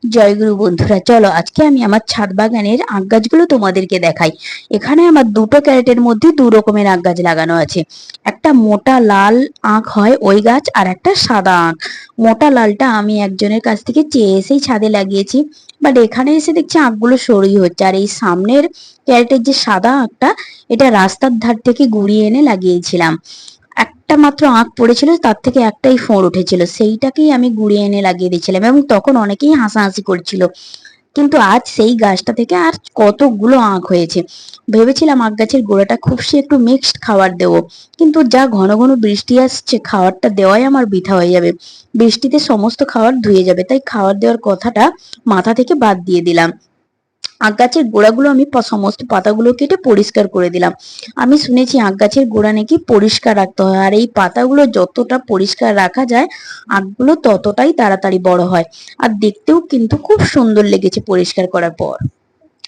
জয়গুরু বন্ধুরা, চলো আজকে আমি আমার ছাদ বাগানের আখ গাছগুলো তোমাদেরকে দেখাই। এখানে আমার দুটো ক্যারেটের মধ্যে দু রকমের আখ গাছ লাগানো আছে। একটা মোটা লাল আখ হয় ওই গাছ, আর একটা সাদা আখ। মোটা লালটা আমি একজনের কাছ থেকে চেয়ে এসেই ছাদে লাগিয়েছি, বাট এখানে এসে দেখছি আখগুলো সরুই হচ্ছে। আর এই সামনের ক্যারেটের যে সাদা আখটা, এটা রাস্তার ধার থেকে গুড়িয়ে এনে লাগিয়েছিলাম। একটা মাত্র আঁক পড়েছিল, তার থেকে একটাই ফোঁড় উঠেছিল, সেইটাকেই আমি গুঁড়িয়ে এনে লাগিয়ে দিয়েছিলাম এবং তখন অনেকেই হাসাহাসি করছিল। কিন্তু আজ সেই গাছটা থেকে আর কতগুলো আঁক হয়েছে। ভেবেছিলাম আখ গাছের গোড়াটা খুব সে একটু মিক্সড খাবার দেবো, কিন্তু যা ঘন ঘন বৃষ্টি আসছে, খাবারটা দেওয়াই আমার বৃথা হয়ে যাবে। বৃষ্টিতে সমস্ত খাবার ধুয়ে যাবে, তাই খাবার দেওয়ার কথাটা মাথা থেকে বাদ দিয়ে দিলাম। আখ গাছের গোড়াগুলো আমি সমস্ত পাতাগুলো কেটে পরিষ্কার করে দিলাম। আমি শুনেছি আখ গাছের গোড়া নাকি পরিষ্কার রাখতে হয়, আর এই পাতাগুলো যতটা পরিষ্কার রাখা যায় আখগুলো ততটাই তাড়াতাড়ি বড় হয়। আর দেখতেও কিন্তু খুব সুন্দর লেগেছে পরিষ্কার করার পর।